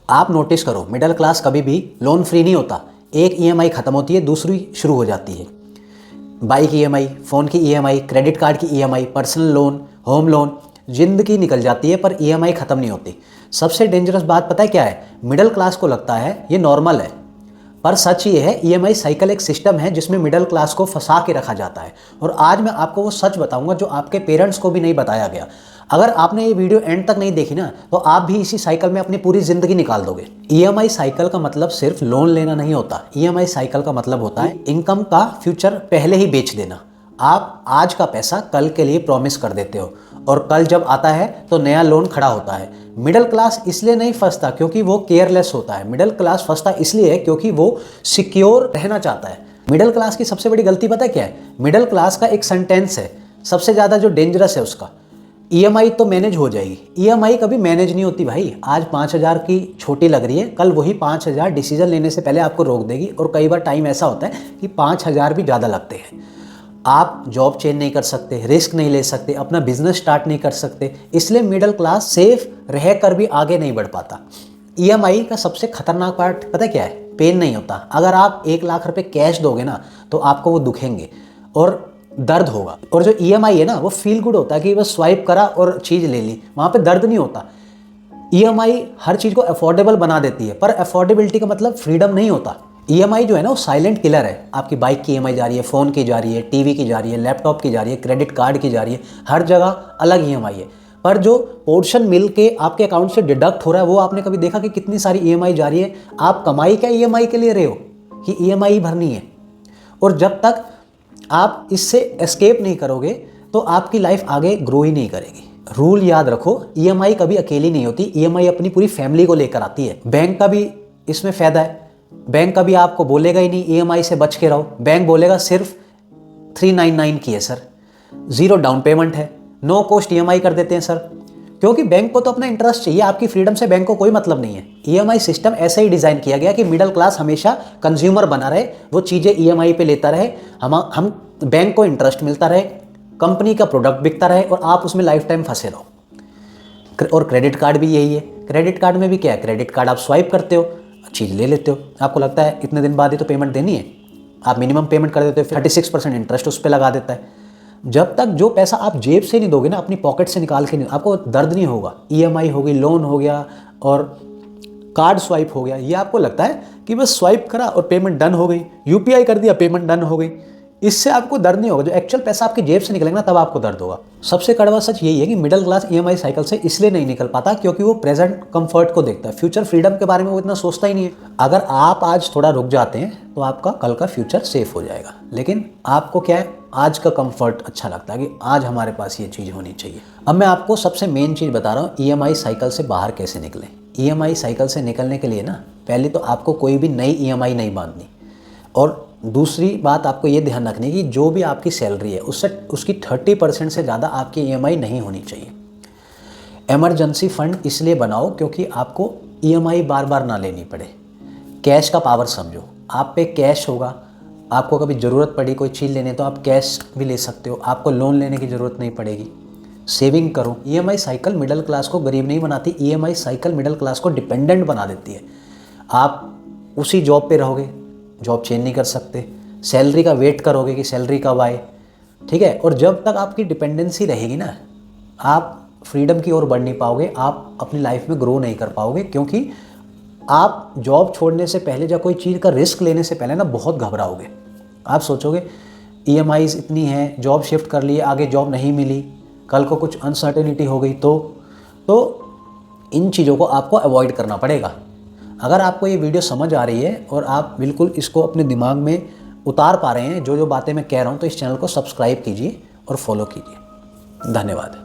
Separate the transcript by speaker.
Speaker 1: आप नोटिस करो, middle class कभी भी लोन फ्री नहीं होता। एक ईएमआई खत्म होती है, दूसरी शुरू हो जाती है। बाइक ईएमआई, फ़ोन की ईएमआई, क्रेडिट कार्ड की EMI, personal loan, home loan, ज़िंदगी निकल जाती है पर ईएमआई ख़त्म नहीं होती। सबसे डेंजरस बात पता है क्या है? मिडिल क्लास को लगता है ये नॉर्मल है, पर सच ये है ईएमआई साइकिल एक सिस्टम है जिसमें मिडिल क्लास को फंसा के रखा जाता है। और आज मैं आपको वो सच बताऊंगा जो आपके पेरेंट्स को भी नहीं बताया गया। अगर आपने ये वीडियो एंड तक नहीं देखी ना, तो आप भी इसी साइकिल में अपनी पूरी ज़िंदगी निकाल दोगे। ईएमआई साइकिल का मतलब सिर्फ लोन लेना नहीं होता। ईएमआई साइकिल का मतलब होता है इनकम का फ्यूचर पहले ही बेच देना। आप आज का पैसा कल के लिए प्रॉमिस कर देते हो और कल जब आता है तो नया लोन खड़ा होता है। मिडिल क्लास इसलिए नहीं फंसता क्योंकि वो केयरलेस होता है। मिडिल क्लास फंसता इसलिए है क्योंकि वो सिक्योर रहना चाहता है। मिडिल क्लास की सबसे बड़ी गलती पता है क्या है? मिडिल क्लास का एक सेंटेंस है सबसे ज़्यादा जो डेंजरस है उसका, ईएमआई तो मैनेज हो जाएगी। ईएमआई कभी मैनेज नहीं होती भाई। आज 5,000 की छोटी लग रही है, कल वही 5,000 डिसीजन लेने से पहले आपको रोक देगी। और कई बार टाइम ऐसा होता है कि 5,000 भी ज़्यादा लगते हैं। आप जॉब चेंज नहीं कर सकते, रिस्क नहीं ले सकते, अपना बिजनेस स्टार्ट नहीं कर सकते, इसलिए मिडिल क्लास सेफ रह कर भी आगे नहीं बढ़ पाता। ईएमआई का सबसे खतरनाक पार्ट पता है क्या है? पेन नहीं होता। अगर आप 1 लाख रुपए कैश दोगे ना तो आपको वो दुखेंगे और दर्द होगा। और जो ईएमआई है ना वो फील गुड होता है कि बस स्वाइप करा और चीज़ ले ली, वहाँ पे दर्द नहीं होता। ईएमआई हर चीज़ को अफोर्डेबल बना देती है, पर अफोर्डेबिलिटी का मतलब फ्रीडम नहीं होता। ईएमआई जो है ना वो साइलेंट किलर है। आपकी बाइक की ईएमआई जा रही है, फ़ोन की जा रही है, टीवी की जा रही है, लैपटॉप की जा रही है, क्रेडिट कार्ड की जा रही है, हर जगह अलग ईएमआई है। पर जो पोर्शन मिल के आपके अकाउंट से डिडक्ट हो रहा है वो आपने कभी देखा कि कितनी सारी ईएमआई जा रही है? आप कमाई क्या ईएमआई के लिए रहे हो कि ईएमआई भरनी है। और जब तक आप इससे एस्केप नहीं करोगे तो आपकी लाइफ आगे ग्रो ही नहीं करेगी। रूल याद रखो, ईएमआई कभी अकेली नहीं होती, ईएमआई अपनी पूरी फैमिली को लेकर आती है। बैंक का भी इसमें फ़ायदा है। बैंक कभी आपको बोलेगा ही नहीं ईएमआई से बच के रहो। बैंक बोलेगा सिर्फ 399 की है सर, 0 डाउन पेमेंट है, नो कॉस्ट ईएमआई कर देते हैं सर, क्योंकि बैंक को तो अपना इंटरेस्ट चाहिए, आपकी फ्रीडम से बैंक को कोई मतलब नहीं है। ईएमआई सिस्टम ऐसे ही डिज़ाइन किया गया कि मिडिल क्लास हमेशा कंज्यूमर बना रहे, वो चीज़ें ईएमआई पे लेता रहे, हम बैंक को इंटरेस्ट मिलता रहे, कंपनी का प्रोडक्ट बिकता रहे और आप उसमें लाइफ टाइम फंसे रहो। और क्रेडिट कार्ड भी यही है। क्रेडिट कार्ड में भी क्या है? क्रेडिट कार्ड आप स्वाइप करते हो, चीज़ ले लेते हो, आपको लगता है इतने दिन बाद ही तो पेमेंट देनी है, आप मिनिमम पेमेंट कर देते हो, 36% इंटरेस्ट उस पर लगा देता है। जब तक जो पैसा आप जेब से नहीं दोगे ना, अपनी पॉकेट से निकाल के नहीं, आपको दर्द नहीं होगा। ईएमआई हो गई, लोन हो गया और कार्ड स्वाइप हो गया, ये आपको लगता है कि बस स्वाइप करा और पेमेंट डन हो गई, यूपीआई कर दिया पेमेंट डन हो गई, इससे आपको दर्द नहीं होगा। जो एक्चुअल पैसा आपकी जेब से निकलेगा ना तब आपको दर्द होगा। सबसे कड़वा सच यही है कि मिडिल क्लास ईएमआई साइकिल से इसलिए नहीं निकल पाता क्योंकि वो प्रेजेंट कंफर्ट को देखता है, फ्यूचर फ्रीडम के बारे में वो इतना सोचता ही नहीं है। अगर आप आज थोड़ा रुक जाते हैं तो आपका कल का फ्यूचर सेफ हो जाएगा। लेकिन आपको क्या है, आज का कंफर्ट अच्छा लगता है कि आज हमारे पास ये चीज़ होनी चाहिए। अब मैं आपको सबसे मेन चीज़ बता रहा हूँ, ईएमआई साइकिल से बाहर कैसे निकलें। ईएमआई साइकिल से निकलने के लिए ना पहले तो आपको कोई भी नई ईएमआई नहीं बांधनी। और दूसरी बात आपको ये ध्यान रखनी है कि जो भी आपकी सैलरी है उससे उसकी 30% से ज़्यादा आपकी ईएमआई नहीं होनी चाहिए। इमरजेंसी फंड इसलिए बनाओ क्योंकि आपको ईएमआई बार बार ना लेनी पड़े। कैश का पावर समझो, आप पे कैश होगा, आपको कभी ज़रूरत पड़ी कोई चीज़ लेने तो आप कैश भी ले सकते हो, आपको लोन लेने की ज़रूरत नहीं पड़ेगी। सेविंग करो। ईएमआई साइकिल मिडिल क्लास को गरीब नहीं बनाती, ईएमआई साइकिल मिडिल क्लास को डिपेंडेंट बना देती है। आप उसी जॉब पे रहोगे, जॉब चेंज नहीं कर सकते, सैलरी का वेट करोगे कि सैलरी कब आए, ठीक है। और जब तक आपकी डिपेंडेंसी रहेगी ना, आप फ्रीडम की ओर बढ़ नहीं पाओगे, आप अपनी लाइफ में ग्रो नहीं कर पाओगे, क्योंकि आप जॉब छोड़ने से पहले या कोई चीज़ का रिस्क लेने से पहले ना बहुत घबराओगे। आप सोचोगे ईएमआईज़ इतनी हैं, जॉब शिफ्ट कर लिए, आगे जॉब नहीं मिली, कल को कुछ अनसर्टेनिटी हो गई तो इन चीज़ों को आपको अवॉइड करना पड़ेगा। अगर आपको ये वीडियो समझ आ रही है और आप बिल्कुल इसको अपने दिमाग में उतार पा रहे हैं जो जो बातें मैं कह रहा हूँ, तो इस चैनल को सब्सक्राइब कीजिए और फॉलो कीजिए। धन्यवाद।